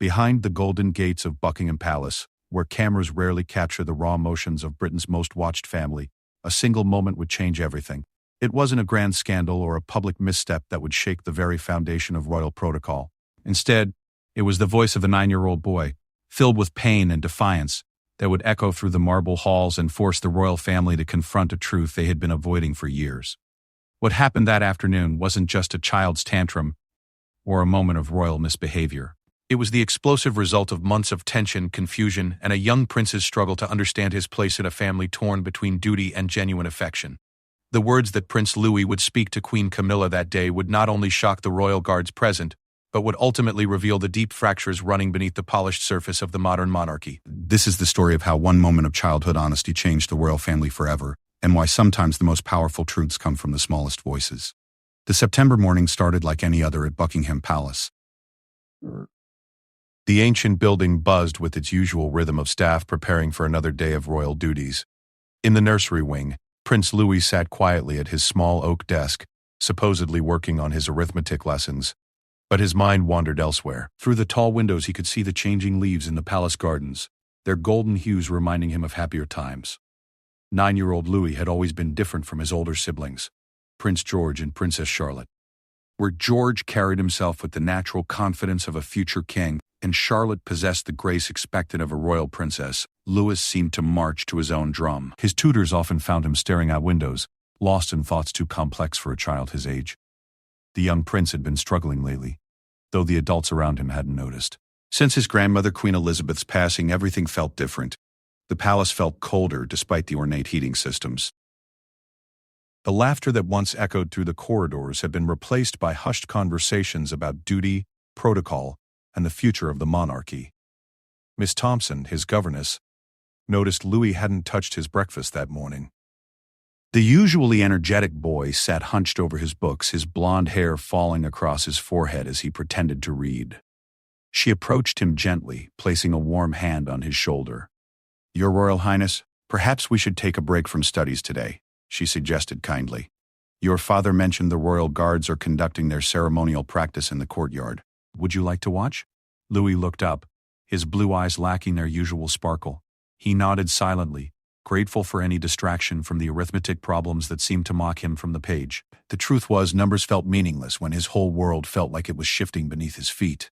Behind the golden gates of Buckingham Palace, where cameras rarely capture the raw emotions of Britain's most watched family, a single moment would change everything. It wasn't a grand scandal or a public misstep that would shake the very foundation of royal protocol. Instead, it was the voice of a 9-year-old boy, filled with pain and defiance, that would echo through the marble halls and force the royal family to confront a truth they had been avoiding for years. What happened that afternoon wasn't just a child's tantrum or a moment of royal misbehavior. It was the explosive result of months of tension, confusion, and a young prince's struggle to understand his place in a family torn between duty and genuine affection. The words that Prince Louis would speak to Queen Camilla that day would not only shock the royal guards present, but would ultimately reveal the deep fractures running beneath the polished surface of the modern monarchy. This is the story of how one moment of childhood honesty changed the royal family forever, and why sometimes the most powerful truths come from the smallest voices. The September morning started like any other at Buckingham Palace. The ancient building buzzed with its usual rhythm of staff preparing for another day of royal duties. In the nursery wing, Prince Louis sat quietly at his small oak desk, supposedly working on his arithmetic lessons. But his mind wandered elsewhere. Through the tall windows he could see the changing leaves in the palace gardens, their golden hues reminding him of happier times. 9-year-old Louis had always been different from his older siblings, Prince George and Princess Charlotte. Where George carried himself with the natural confidence of a future king, and Charlotte possessed the grace expected of a royal princess, Louis seemed to march to his own drum. His tutors often found him staring out windows, lost in thoughts too complex for a child his age. The young prince had been struggling lately, though the adults around him hadn't noticed. Since his grandmother Queen Elizabeth's passing, everything felt different. The palace felt colder despite the ornate heating systems. The laughter that once echoed through the corridors had been replaced by hushed conversations about duty, protocol, and the future of the monarchy. Miss Thompson, his governess, noticed Louis hadn't touched his breakfast that morning. The usually energetic boy sat hunched over his books, his blonde hair falling across his forehead as he pretended to read. She approached him gently, placing a warm hand on his shoulder. "Your Royal Highness, perhaps we should take a break from studies today," she suggested kindly. "Your father mentioned the royal guards are conducting their ceremonial practice in the courtyard. Would you like to watch?" Louis looked up, his blue eyes lacking their usual sparkle. He nodded silently, grateful for any distraction from the arithmetic problems that seemed to mock him from the page. The truth was, numbers felt meaningless when his whole world felt like it was shifting beneath his feet.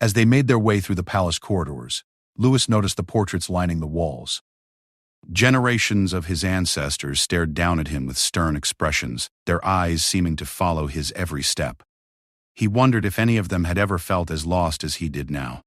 As they made their way through the palace corridors, Louis noticed the portraits lining the walls. Generations of his ancestors stared down at him with stern expressions, their eyes seeming to follow his every step. He wondered if any of them had ever felt as lost as he did now.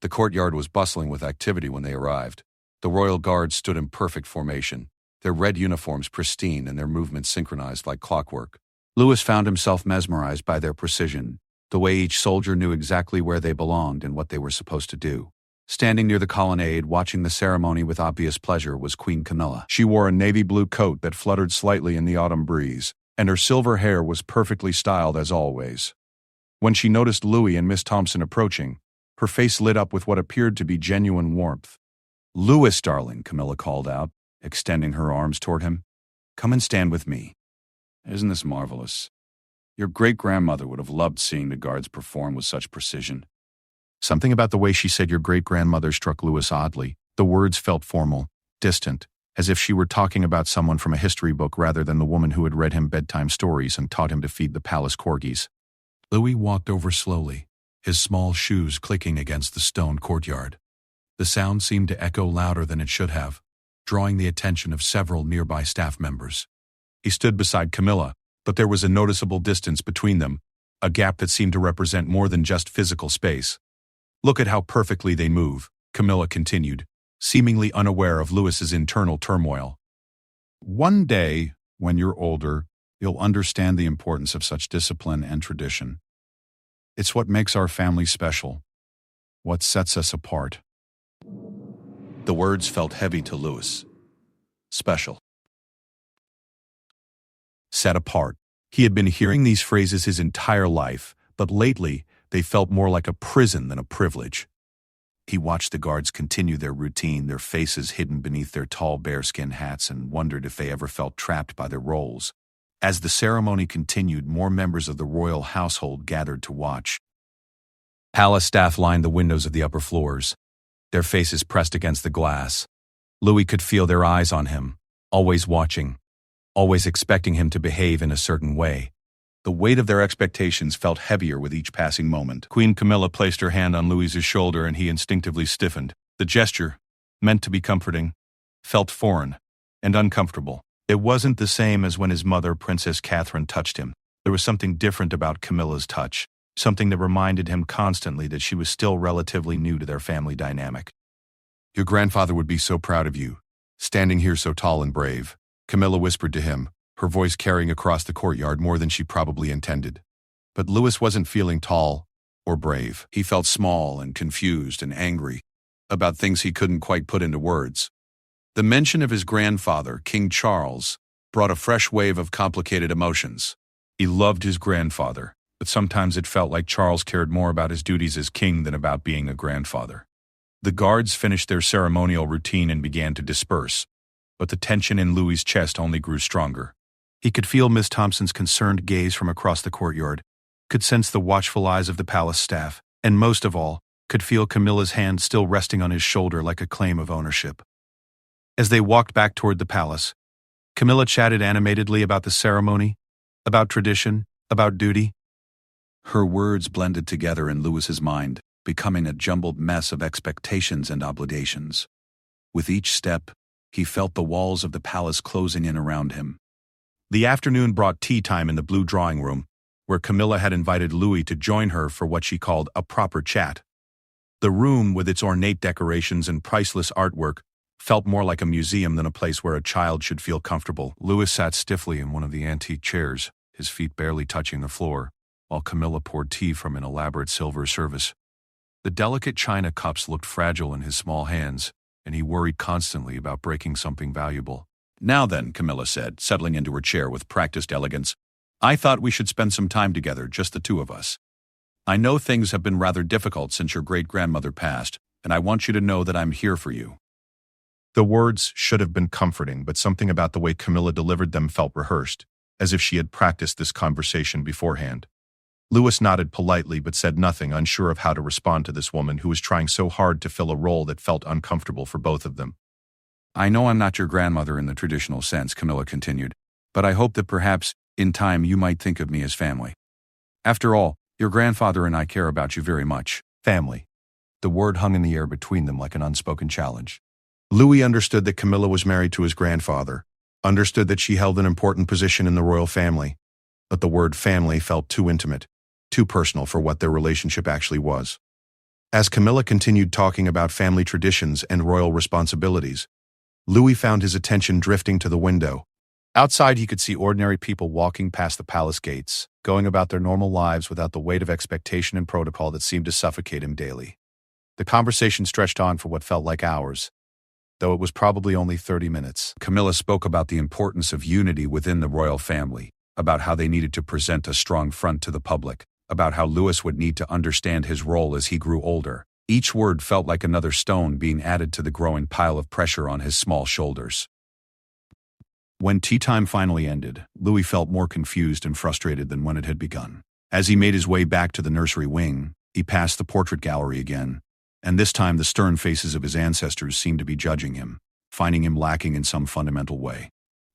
The courtyard was bustling with activity when they arrived. The royal guards stood in perfect formation, their red uniforms pristine and their movements synchronized like clockwork. Louis found himself mesmerized by their precision, the way each soldier knew exactly where they belonged and what they were supposed to do. Standing near the colonnade, watching the ceremony with obvious pleasure, was Queen Camilla. She wore a navy blue coat that fluttered slightly in the autumn breeze, and her silver hair was perfectly styled as always. When she noticed Louis and Miss Thompson approaching, her face lit up with what appeared to be genuine warmth. "Louis, darling," Camilla called out, extending her arms toward him. "Come and stand with me. Isn't this marvelous? Your great-grandmother would have loved seeing the guards perform with such precision." Something about the way she said your great-grandmother struck Louis oddly. The words felt formal, distant, as if she were talking about someone from a history book rather than the woman who had read him bedtime stories and taught him to feed the palace corgis. Louis walked over slowly, his small shoes clicking against the stone courtyard. The sound seemed to echo louder than it should have, drawing the attention of several nearby staff members. He stood beside Camilla, but there was a noticeable distance between them, a gap that seemed to represent more than just physical space. "Look at how perfectly they move," Camilla continued, seemingly unaware of Louis's internal turmoil. "One day, when you're older, you'll understand the importance of such discipline and tradition. It's what makes our family special, what sets us apart." The words felt heavy to Louis. Special. Set apart. He had been hearing these phrases his entire life, but lately they felt more like a prison than a privilege. He watched the guards continue their routine, their faces hidden beneath their tall bearskin hats, and wondered if they ever felt trapped by their roles. As the ceremony continued, more members of the royal household gathered to watch. Palace staff lined the windows of the upper floors, their faces pressed against the glass. Louis could feel their eyes on him, always watching, always expecting him to behave in a certain way. The weight of their expectations felt heavier with each passing moment. Queen Camilla placed her hand on Louis's shoulder and he instinctively stiffened. The gesture, meant to be comforting, felt foreign and uncomfortable. It wasn't the same as when his mother, Princess Catherine, touched him. There was something different about Camilla's touch, something that reminded him constantly that she was still relatively new to their family dynamic. Your grandfather would be so proud of you, standing here so tall and brave, Camilla whispered to him, her voice carrying across the courtyard more than she probably intended. But Louis wasn't feeling tall or brave. He felt small and confused and angry about things he couldn't quite put into words. The mention of his grandfather, King Charles, brought a fresh wave of complicated emotions. He loved his grandfather, but sometimes it felt like Charles cared more about his duties as king than about being a grandfather. The guards finished their ceremonial routine and began to disperse, but the tension in Louis's chest only grew stronger. He could feel Miss Thompson's concerned gaze from across the courtyard, could sense the watchful eyes of the palace staff, and most of all, could feel Camilla's hand still resting on his shoulder like a claim of ownership. As they walked back toward the palace, Camilla chatted animatedly about the ceremony, about tradition, about duty. Her words blended together in Louis's mind, becoming a jumbled mess of expectations and obligations. With each step, he felt the walls of the palace closing in around him. The afternoon brought tea time in the blue drawing room, where Camilla had invited Louis to join her for what she called a proper chat. The room, with its ornate decorations and priceless artwork, felt more like a museum than a place where a child should feel comfortable. Louis sat stiffly in one of the antique chairs, his feet barely touching the floor, while Camilla poured tea from an elaborate silver service. The delicate china cups looked fragile in his small hands, and he worried constantly about breaking something valuable. Now then, Camilla said, settling into her chair with practiced elegance, I thought we should spend some time together, just the two of us. I know things have been rather difficult since your great-grandmother passed, and I want you to know that I'm here for you. The words should have been comforting, but something about the way Camilla delivered them felt rehearsed, as if she had practiced this conversation beforehand. Louis nodded politely but said nothing, unsure of how to respond to this woman who was trying so hard to fill a role that felt uncomfortable for both of them. I know I'm not your grandmother in the traditional sense, Camilla continued, but I hope that perhaps, in time, you might think of me as family. After all, your grandfather and I care about you very much. Family. The word hung in the air between them like an unspoken challenge. Louis understood that Camilla was married to his grandfather, understood that she held an important position in the royal family, but the word family felt too intimate, too personal for what their relationship actually was. As Camilla continued talking about family traditions and royal responsibilities, Louis found his attention drifting to the window. Outside, he could see ordinary people walking past the palace gates, going about their normal lives without the weight of expectation and protocol that seemed to suffocate him daily. The conversation stretched on for what felt like hours, though it was probably only 30 minutes. Camilla spoke about the importance of unity within the royal family, about how they needed to present a strong front to the public, about how Louis would need to understand his role as he grew older. Each word felt like another stone being added to the growing pile of pressure on his small shoulders. When tea time finally ended, Louis felt more confused and frustrated than when it had begun. As he made his way back to the nursery wing, he passed the portrait gallery again, and this time the stern faces of his ancestors seemed to be judging him, finding him lacking in some fundamental way.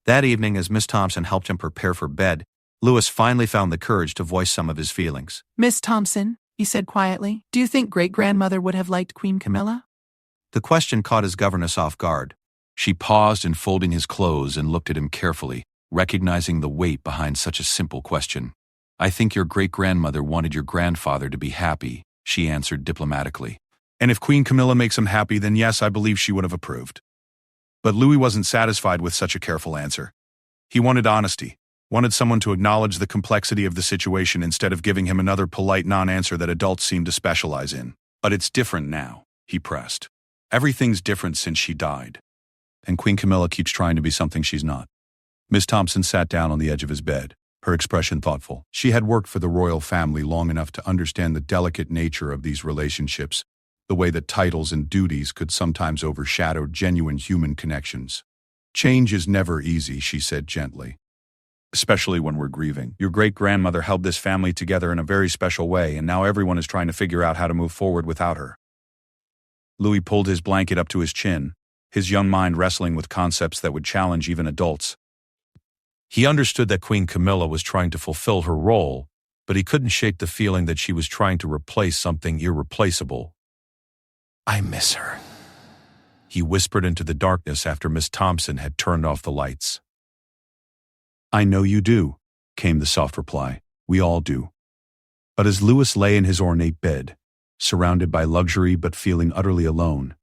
That evening, as Miss Thompson helped him prepare for bed, Louis finally found the courage to voice some of his feelings. Miss Thompson, he said quietly, do you think great-grandmother would have liked Queen Camilla? The question caught his governess off guard. She paused in folding his clothes and looked at him carefully, recognizing the weight behind such a simple question. I think your great-grandmother wanted your grandfather to be happy, she answered diplomatically. And if Queen Camilla makes him happy, then yes, I believe she would have approved. But Louis wasn't satisfied with such a careful answer. He wanted honesty, wanted someone to acknowledge the complexity of the situation instead of giving him another polite non-answer that adults seem to specialize in. But it's different now, he pressed. Everything's different since she died. And Queen Camilla keeps trying to be something she's not. Miss Thompson sat down on the edge of his bed, her expression thoughtful. She had worked for the royal family long enough to understand the delicate nature of these relationships, the way that titles and duties could sometimes overshadow genuine human connections. Change is never easy, she said gently. especially when we're grieving. Your great-grandmother held this family together in a very special way, and now everyone is trying to figure out how to move forward without her. Louis pulled his blanket up to his chin, his young mind wrestling with concepts that would challenge even adults. He understood that Queen Camilla was trying to fulfill her role, but he couldn't shake the feeling that she was trying to replace something irreplaceable. "I miss her," he whispered into the darkness after Miss Thompson had turned off the lights. "I know you do," came the soft reply. "We all do." But as Louis lay in his ornate bed, surrounded by luxury but feeling utterly alone,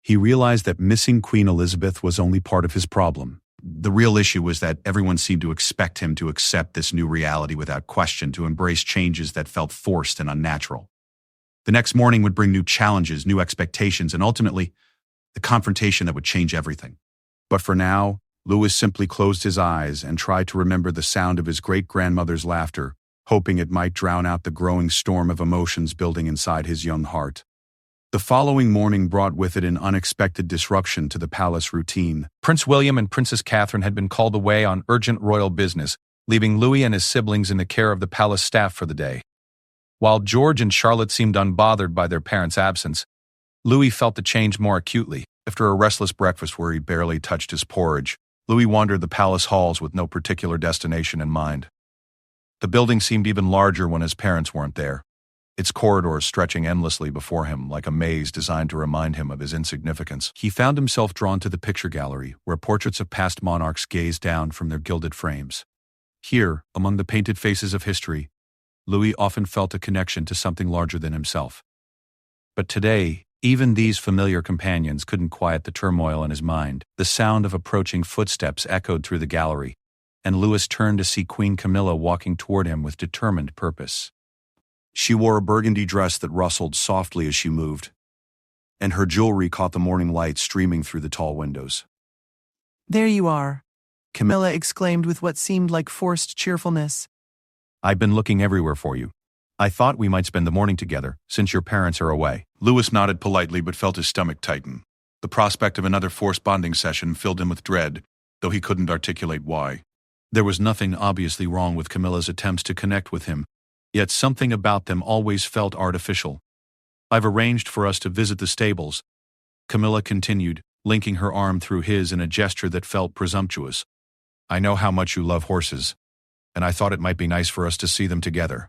he realized that missing Queen Elizabeth was only part of his problem. The real issue was that everyone seemed to expect him to accept this new reality without question, to embrace changes that felt forced and unnatural. The next morning would bring new challenges, new expectations, and ultimately, the confrontation that would change everything. But for now, Louis simply closed his eyes and tried to remember the sound of his great-grandmother's laughter, hoping it might drown out the growing storm of emotions building inside his young heart. The following morning brought with it an unexpected disruption to the palace routine. Prince William and Princess Catherine had been called away on urgent royal business, leaving Louis and his siblings in the care of the palace staff for the day. While George and Charlotte seemed unbothered by their parents' absence, Louis felt the change more acutely. After a restless breakfast where he barely touched his porridge, Louis wandered the palace halls with no particular destination in mind. The building seemed even larger when his parents weren't there, its corridors stretching endlessly before him like a maze designed to remind him of his insignificance. He found himself drawn to the picture gallery, where portraits of past monarchs gazed down from their gilded frames. Here, among the painted faces of history, Louis often felt a connection to something larger than himself. But today, even these familiar companions couldn't quiet the turmoil in his mind. The sound of approaching footsteps echoed through the gallery, and Louis turned to see Queen Camilla walking toward him with determined purpose. She wore a burgundy dress that rustled softly as she moved, and her jewelry caught the morning light streaming through the tall windows. "There you are," Camilla exclaimed with what seemed like forced cheerfulness. "I've been looking everywhere for you. I thought we might spend the morning together, since your parents are away." Louis nodded politely but felt his stomach tighten. The prospect of another forced bonding session filled him with dread, though he couldn't articulate why. There was nothing obviously wrong with Camilla's attempts to connect with him, yet something about them always felt artificial. "I've arranged for us to visit the stables," Camilla continued, linking her arm through his in a gesture that felt presumptuous. "I know how much you love horses, and I thought it might be nice for us to see them together."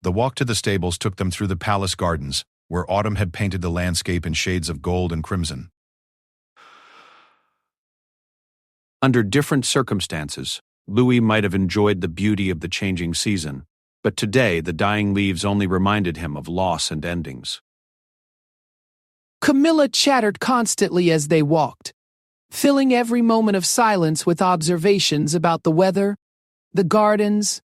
The walk to the stables took them through the palace gardens, where autumn had painted the landscape in shades of gold and crimson. Under different circumstances, Louis might have enjoyed the beauty of the changing season, but today the dying leaves only reminded him of loss and endings. Camilla chattered constantly as they walked, filling every moment of silence with observations about the weather, the gardens,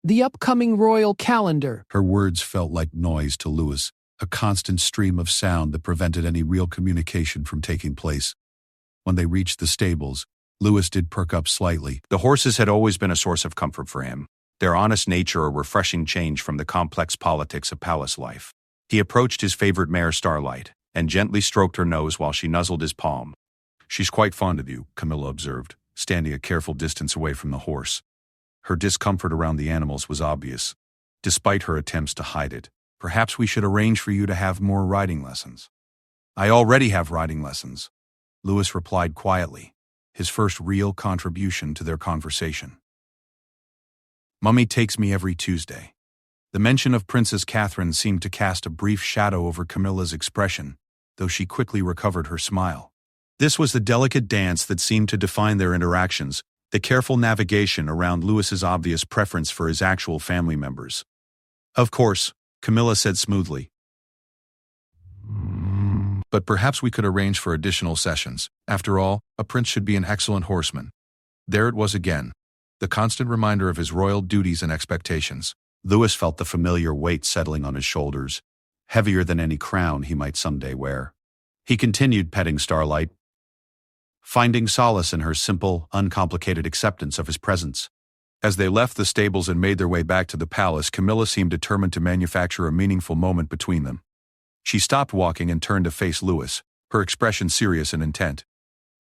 the upcoming royal calendar. Her words felt like noise to Louis, a constant stream of sound that prevented any real communication from taking place. When they reached the stables, Louis did perk up slightly. The horses had always been a source of comfort for him, their honest nature a refreshing change from the complex politics of palace life. He approached his favorite mare Starlight, and gently stroked her nose while she nuzzled his palm. "She's quite fond of you," Camilla observed, standing a careful distance away from the horse. Her discomfort around the animals was obvious, despite her attempts to hide it. "Perhaps we should arrange for you to have more riding lessons." "I already have riding lessons," Louis replied quietly, his first real contribution to their conversation. "Mummy takes me every Tuesday." The mention of Princess Catherine seemed to cast a brief shadow over Camilla's expression, though she quickly recovered her smile. This was the delicate dance that seemed to define their interactions, the careful navigation around Louis's obvious preference for his actual family members. "Of course," Camilla said smoothly. "But perhaps we could arrange for additional sessions. After all, a prince should be an excellent horseman." There it was again, the constant reminder of his royal duties and expectations. Louis felt the familiar weight settling on his shoulders, heavier than any crown he might someday wear. He continued petting Starlight, finding solace in her simple, uncomplicated acceptance of his presence. As they left the stables and made their way back to the palace, Camilla seemed determined to manufacture a meaningful moment between them. She stopped walking and turned to face Louis, her expression serious and intent.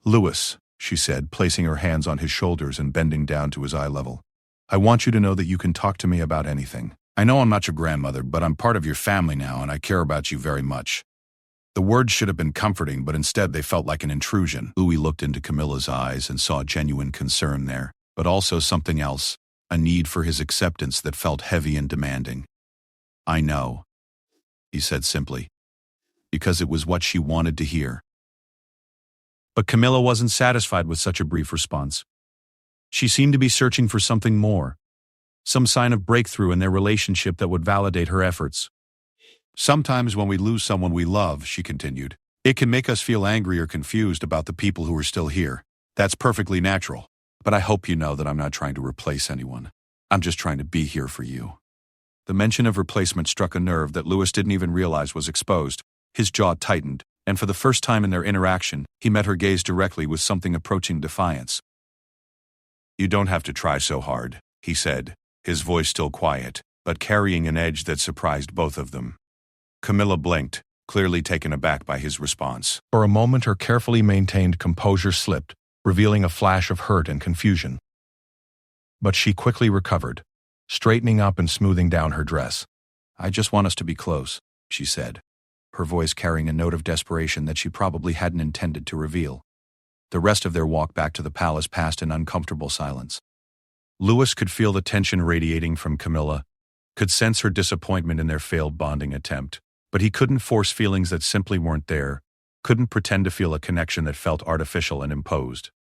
"Louis," she said, placing her hands on his shoulders and bending down to his eye level. I want you to know that you can talk to me about anything. I know I'm not your grandmother, but I'm part of your family now and I care about you very much. The words should have been comforting, but instead they felt like an intrusion. Louis looked into Camilla's eyes and saw genuine concern there, but also something else, a need for his acceptance that felt heavy and demanding. I know, he said simply, because it was what she wanted to hear. But Camilla wasn't satisfied with such a brief response. She seemed to be searching for something more, some sign of breakthrough in their relationship that would validate her efforts. Sometimes when we lose someone we love, she continued, it can make us feel angry or confused about the people who are still here. That's perfectly natural. But I hope you know that I'm not trying to replace anyone. I'm just trying to be here for you. The mention of replacement struck a nerve that Louis didn't even realize was exposed. His jaw tightened, and for the first time in their interaction, he met her gaze directly with something approaching defiance. You don't have to try so hard, he said, his voice still quiet, but carrying an edge that surprised both of them. Camilla blinked, clearly taken aback by his response. For a moment her carefully maintained composure slipped, revealing a flash of hurt and confusion. But she quickly recovered, straightening up and smoothing down her dress. I just want us to be close, she said, her voice carrying a note of desperation that she probably hadn't intended to reveal. The rest of their walk back to the palace passed in uncomfortable silence. Louis could feel the tension radiating from Camilla, could sense her disappointment in their failed bonding attempt, but he couldn't force feelings that simply weren't there, couldn't pretend to feel a connection that felt artificial and imposed.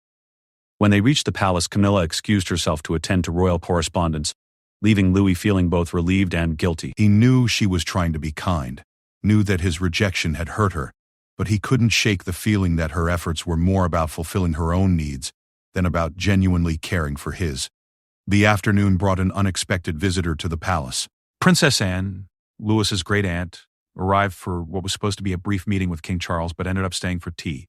When they reached the palace, Camilla excused herself to attend to royal correspondence, leaving Louis feeling both relieved and guilty. He knew she was trying to be kind, knew that his rejection had hurt her, but he couldn't shake the feeling that her efforts were more about fulfilling her own needs than about genuinely caring for his. The afternoon brought an unexpected visitor to the palace. Princess Anne, Louis's great-aunt, arrived for what was supposed to be a brief meeting with King Charles but ended up staying for tea.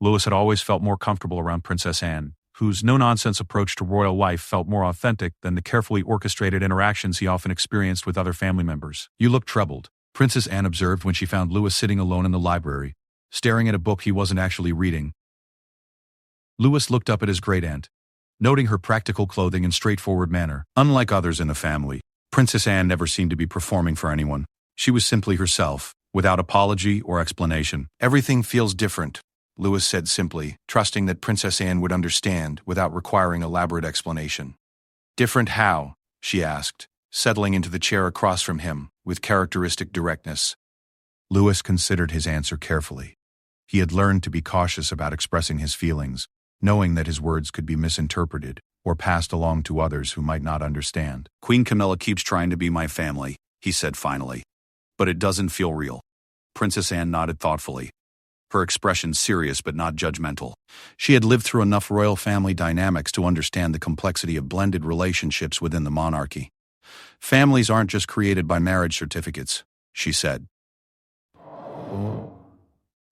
Louis had always felt more comfortable around Princess Anne, whose no-nonsense approach to royal life felt more authentic than the carefully orchestrated interactions he often experienced with other family members. You look troubled, Princess Anne observed when she found Louis sitting alone in the library, staring at a book he wasn't actually reading. Louis looked up at his great-aunt, noting her practical clothing and straightforward manner. Unlike others in the family, Princess Anne never seemed to be performing for anyone. She was simply herself, without apology or explanation. Everything feels different, Louis said simply, trusting that Princess Anne would understand without requiring elaborate explanation. Different how? She asked, settling into the chair across from him, with characteristic directness. Louis considered his answer carefully. He had learned to be cautious about expressing his feelings, knowing that his words could be misinterpreted or passed along to others who might not understand. Queen Camilla keeps trying to be my family, he said finally. But it doesn't feel real. Princess Anne nodded thoughtfully, her expression serious but not judgmental. She had lived through enough royal family dynamics to understand the complexity of blended relationships within the monarchy. Families aren't just created by marriage certificates, she said.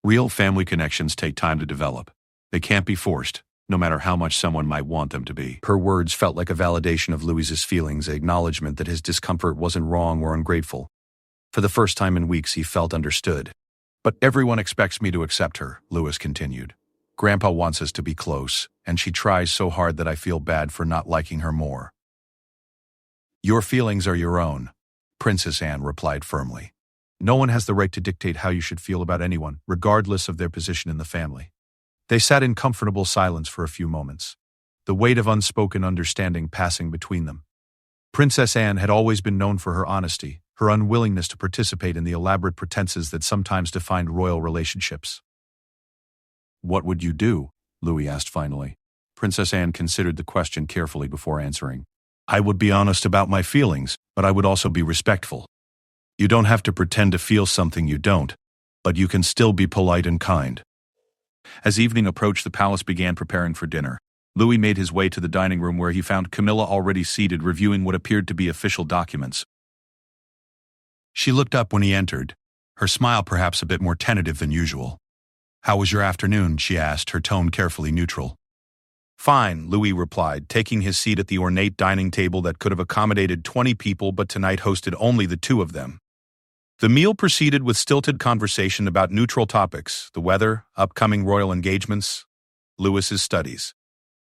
Real family connections take time to develop. They can't be forced, no matter how much someone might want them to be. Her words felt like a validation of Louis's feelings, an acknowledgement that his discomfort wasn't wrong or ungrateful. For the first time in weeks, he felt understood. But everyone expects me to accept her, Louis continued. Grandpa wants us to be close, and she tries so hard that I feel bad for not liking her more. Your feelings are your own, Princess Anne replied firmly. No one has the right to dictate how you should feel about anyone, regardless of their position in the family. They sat in comfortable silence for a few moments, the weight of unspoken understanding passing between them. Princess Anne had always been known for her honesty, her unwillingness to participate in the elaborate pretenses that sometimes defined royal relationships. What would you do? Louis asked finally. Princess Anne considered the question carefully before answering. I would be honest about my feelings, but I would also be respectful. You don't have to pretend to feel something you don't, but you can still be polite and kind. As evening approached, the palace began preparing for dinner. Louis made his way to the dining room where he found Camilla already seated reviewing what appeared to be official documents. She looked up when he entered, her smile perhaps a bit more tentative than usual. How was your afternoon? She asked, her tone carefully neutral. Fine, Louis replied, taking his seat at the ornate dining table that could have accommodated 20 people but tonight hosted only the two of them. The meal proceeded with stilted conversation about neutral topics, the weather, upcoming royal engagements. Lewis's studies.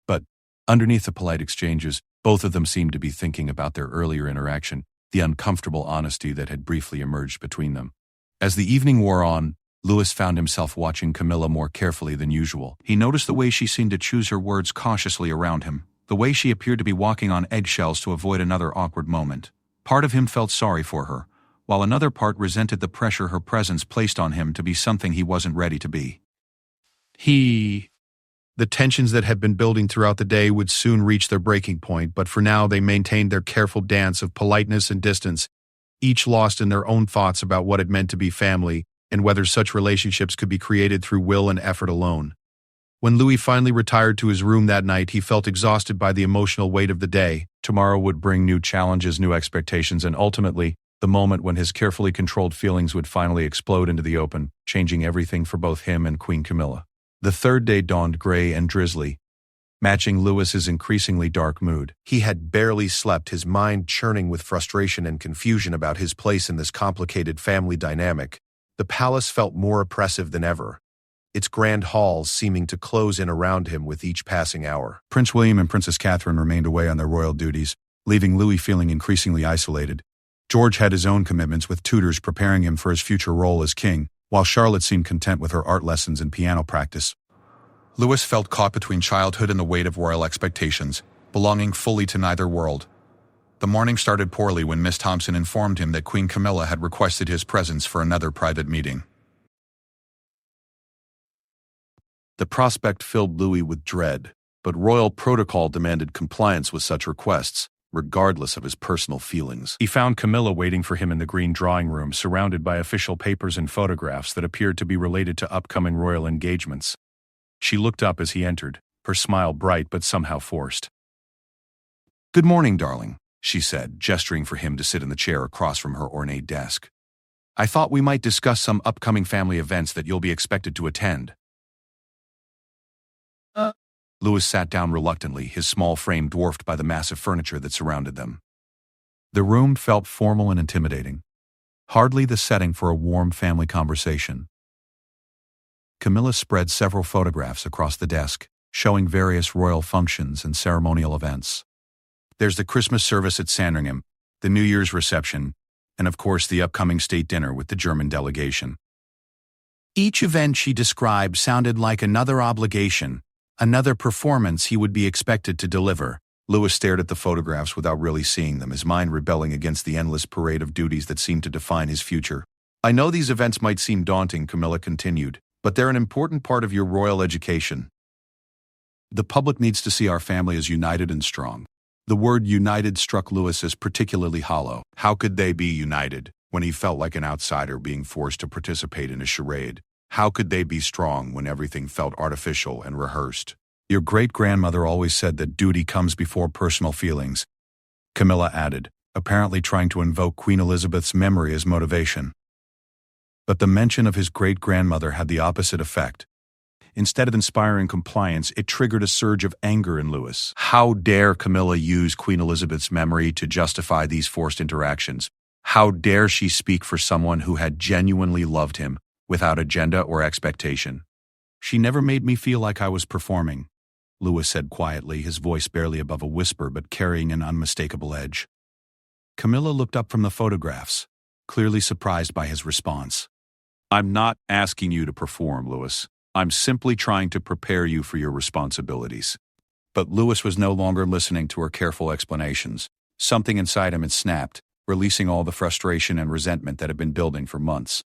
But underneath the polite exchanges, both of them seemed to be thinking about their earlier interaction, the uncomfortable honesty that had briefly emerged between them. As the evening wore on, Lewis found himself watching Camilla more carefully than usual. He noticed the way she seemed to choose her words cautiously around him, the way she appeared to be walking on eggshells to avoid another awkward moment. Part of him felt sorry for her, while another part resented the pressure her presence placed on him to be something he wasn't ready to be. The tensions that had been building throughout the day would soon reach their breaking point, but for now they maintained their careful dance of politeness and distance, each lost in their own thoughts about what it meant to be family and whether such relationships could be created through will and effort alone. When Louis finally retired to his room that night, he felt exhausted by the emotional weight of the day. Tomorrow would bring new challenges, new expectations, and ultimately, the moment when his carefully controlled feelings would finally explode into the open, changing everything for both him and Queen Camilla. The third day dawned gray and drizzly, matching Lewis's increasingly dark mood. He had barely slept, his mind churning with frustration and confusion about his place in this complicated family dynamic. The palace felt more oppressive than ever, its grand halls seeming to close in around him with each passing hour. Prince William and Princess Catherine remained away on their royal duties, leaving Louis feeling increasingly isolated. George had his own commitments, with tutors preparing him for his future role as king, while Charlotte seemed content with her art lessons and piano practice. Louis felt caught between childhood and the weight of royal expectations, belonging fully to neither world. The morning started poorly when Miss Thompson informed him that Queen Camilla had requested his presence for another private meeting. The prospect filled Louis with dread, but royal protocol demanded compliance with such requests, regardless of his personal feelings. He found Camilla waiting for him in the green drawing room, surrounded by official papers and photographs that appeared to be related to upcoming royal engagements. She looked up as he entered, her smile bright but somehow forced. "Good morning, darling," she said, gesturing for him to sit in the chair across from her ornate desk. "I thought we might discuss some upcoming family events that you'll be expected to attend." Louis sat down reluctantly, his small frame dwarfed by the massive furniture that surrounded them. The room felt formal and intimidating, hardly the setting for a warm family conversation. Camilla spread several photographs across the desk, showing various royal functions and ceremonial events. There's the Christmas service at Sandringham, the New Year's reception, and of course the upcoming state dinner with the German delegation. Each event she described sounded like another obligation, another performance he would be expected to deliver. Louis stared at the photographs without really seeing them, his mind rebelling against the endless parade of duties that seemed to define his future. "I know these events might seem daunting," Camilla continued, "but they're an important part of your royal education. The public needs to see our family as united and strong." The word united struck Louis as particularly hollow. How could they be united when he felt like an outsider being forced to participate in a charade? How could they be strong when everything felt artificial and rehearsed? "Your great-grandmother always said that duty comes before personal feelings," Camilla added, apparently trying to invoke Queen Elizabeth's memory as motivation. But the mention of his great-grandmother had the opposite effect. Instead of inspiring compliance, it triggered a surge of anger in Louis. How dare Camilla use Queen Elizabeth's memory to justify these forced interactions? How dare she speak for someone who had genuinely loved him, without agenda or expectation? "She never made me feel like I was performing," Louis said quietly, his voice barely above a whisper but carrying an unmistakable edge. Camilla looked up from the photographs, clearly surprised by his response. "I'm not asking you to perform, Louis. I'm simply trying to prepare you for your responsibilities." But Louis was no longer listening to her careful explanations. Something inside him had snapped, releasing all the frustration and resentment that had been building for months.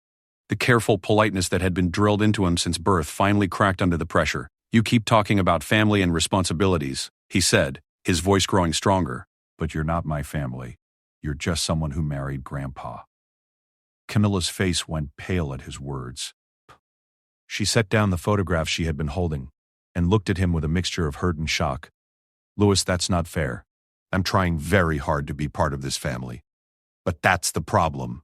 The careful politeness that had been drilled into him since birth finally cracked under the pressure. "You keep talking about family and responsibilities," he said, his voice growing stronger. "But you're not my family. You're just someone who married Grandpa." Camilla's face went pale at his words. She set down the photograph she had been holding and looked at him with a mixture of hurt and shock. "Louis, that's not fair. I'm trying very hard to be part of this family. But that's the problem,"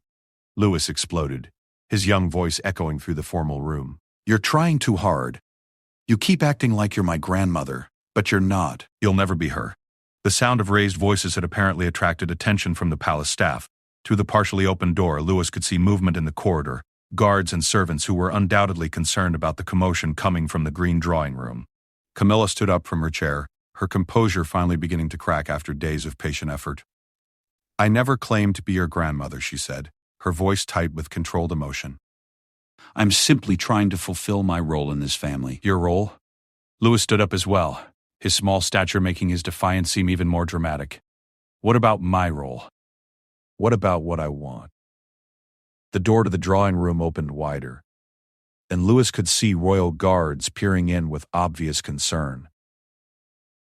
Louis exploded, his young voice echoing through the formal room. "You're trying too hard. You keep acting like you're my grandmother, but you're not. You'll never be her." The sound of raised voices had apparently attracted attention from the palace staff. Through the partially open door, Louis could see movement in the corridor, guards and servants who were undoubtedly concerned about the commotion coming from the green drawing room. Camilla stood up from her chair, her composure finally beginning to crack after days of patient effort. "I never claimed to be your grandmother," she said, her voice tight with controlled emotion. "I'm simply trying to fulfill my role in this family." "Your role?" Louis stood up as well, his small stature making his defiance seem even more dramatic. "What about my role? What about what I want?" The door to the drawing room opened wider, and Louis could see royal guards peering in with obvious concern.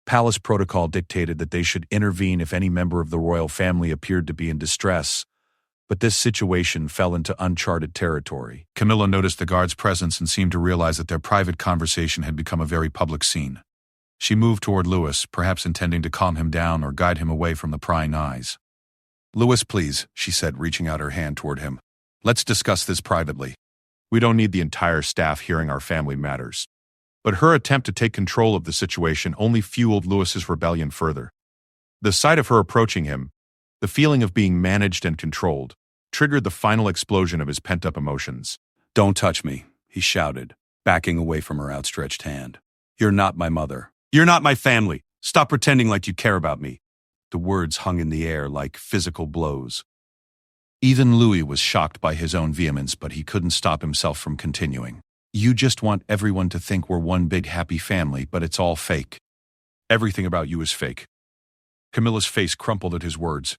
Palace protocol dictated that they should intervene if any member of the royal family appeared to be in distress, but this situation fell into uncharted territory. Camilla noticed the guards' presence and seemed to realize that their private conversation had become a very public scene. She moved toward Louis, perhaps intending to calm him down or guide him away from the prying eyes. "Louis, please," she said, reaching out her hand toward him. "Let's discuss this privately. We don't need the entire staff hearing our family matters." But her attempt to take control of the situation only fueled Louis's rebellion further. The sight of her approaching him, the feeling of being managed and controlled, triggered the final explosion of his pent-up emotions. "Don't touch me," he shouted, backing away from her outstretched hand. "You're not my mother." "You're not my family. Stop pretending like you care about me." The words hung in the air like physical blows. Even Louis was shocked by his own vehemence, but he couldn't stop himself from continuing. "You just want everyone to think we're one big happy family, but it's all fake. Everything about you is fake." Camilla's face crumpled at his words.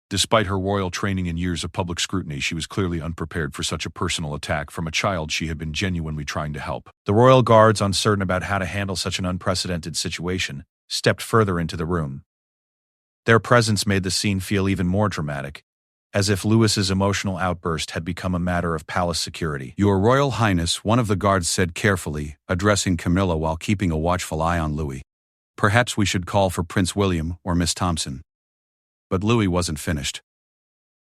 Despite her royal training and years of public scrutiny, she was clearly unprepared for such a personal attack from a child she had been genuinely trying to help. The royal guards, uncertain about how to handle such an unprecedented situation, stepped further into the room. Their presence made the scene feel even more dramatic, as if Louis's emotional outburst had become a matter of palace security. "Your Royal Highness," one of the guards said carefully, addressing Camilla while keeping a watchful eye on Louis. "Perhaps we should call for Prince William or Miss Thompson." But Louis wasn't finished.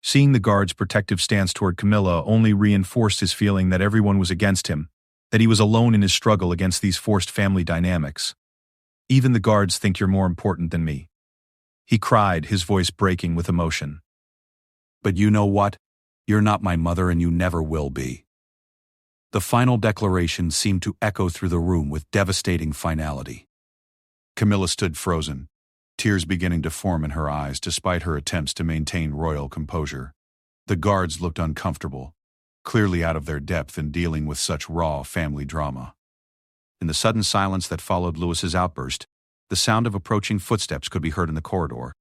Seeing the guard's protective stance toward Camilla only reinforced his feeling that everyone was against him, that he was alone in his struggle against these forced family dynamics. "Even the guards think you're more important than me," he cried, his voice breaking with emotion. "But you know what? You're not my mother and you never will be." The final declaration seemed to echo through the room with devastating finality. Camilla stood frozen, tears beginning to form in her eyes despite her attempts to maintain royal composure. The guards looked uncomfortable, clearly out of their depth in dealing with such raw family drama. In the sudden silence that followed Louis's outburst, the sound of approaching footsteps could be heard in the corridor.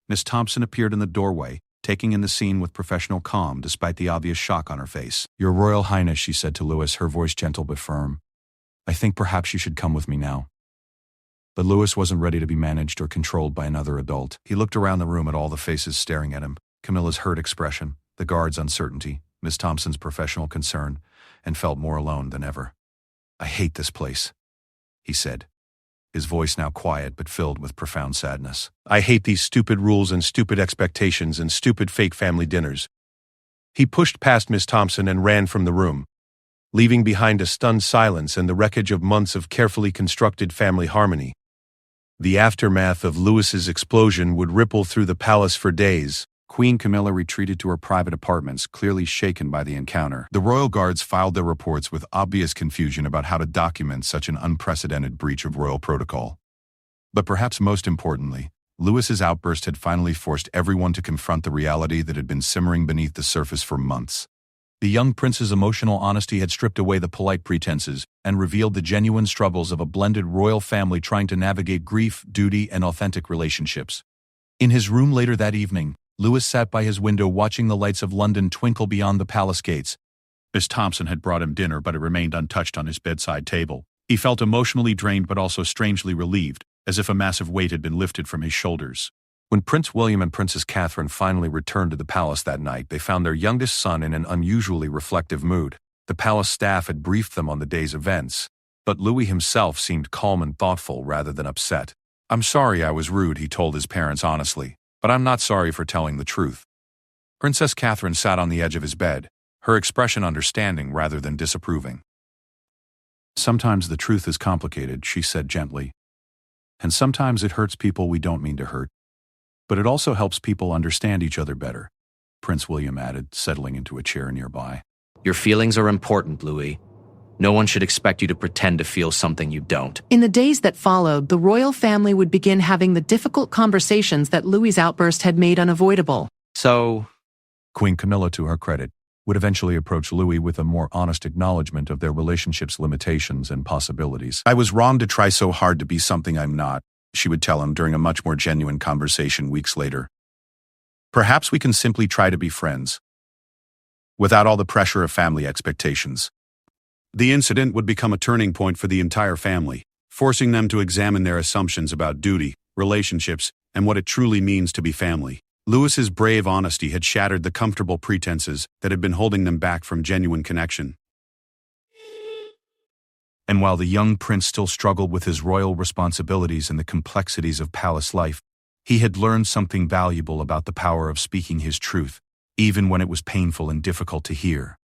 Miss Thompson appeared in the doorway, taking in the scene with professional calm despite the obvious shock on her face. "Your Royal Highness," she said to Louis, her voice gentle but firm. "I think perhaps you should come with me now." But Louis wasn't ready to be managed or controlled by another adult. He looked around the room at all the faces staring at him, Camilla's hurt expression, the guard's uncertainty, Miss Thompson's professional concern, and felt more alone than ever. "I hate this place," he said, his voice now quiet but filled with profound sadness. "I hate these stupid rules and stupid expectations and stupid fake family dinners." He pushed past Miss Thompson and ran from the room, leaving behind a stunned silence and the wreckage of months of carefully constructed family harmony. The aftermath of Louis's explosion would ripple through the palace for days. Queen Camilla retreated to her private apartments, clearly shaken by the encounter. The royal guards filed their reports with obvious confusion about how to document such an unprecedented breach of royal protocol. But perhaps most importantly, Louis's outburst had finally forced everyone to confront the reality that had been simmering beneath the surface for months. The young prince's emotional honesty had stripped away the polite pretenses and revealed the genuine struggles of a blended royal family trying to navigate grief, duty, and authentic relationships. In his room later that evening, Louis sat by his window watching the lights of London twinkle beyond the palace gates. Miss Thompson had brought him dinner, but it remained untouched on his bedside table. He felt emotionally drained but also strangely relieved, as if a massive weight had been lifted from his shoulders. When Prince William and Princess Catherine finally returned to the palace that night, they found their youngest son in an unusually reflective mood. The palace staff had briefed them on the day's events, but Louis himself seemed calm and thoughtful rather than upset. "I'm sorry I was rude," he told his parents honestly, "but I'm not sorry for telling the truth." Princess Catherine sat on the edge of his bed, her expression understanding rather than disapproving. "Sometimes the truth is complicated," she said gently. "And sometimes it hurts people we don't mean to hurt. But it also helps people understand each other better," Prince William added, settling into a chair nearby. Your feelings are important, Louis. No one should expect you to pretend to feel something you don't. In the days that followed, the royal family would begin having the difficult conversations that Louis's outburst had made unavoidable. So, Queen Camilla, to her credit, would eventually approach Louis with a more honest acknowledgement of their relationship's limitations and possibilities. "I was wrong to try so hard to be something I'm not," she would tell him during a much more genuine conversation weeks later. "Perhaps we can simply try to be friends, without all the pressure of family expectations." The incident would become a turning point for the entire family, forcing them to examine their assumptions about duty, relationships, and what it truly means to be family. Louis's brave honesty had shattered the comfortable pretenses that had been holding them back from genuine connection. And while the young prince still struggled with his royal responsibilities and the complexities of palace life, he had learned something valuable about the power of speaking his truth, even when it was painful and difficult to hear.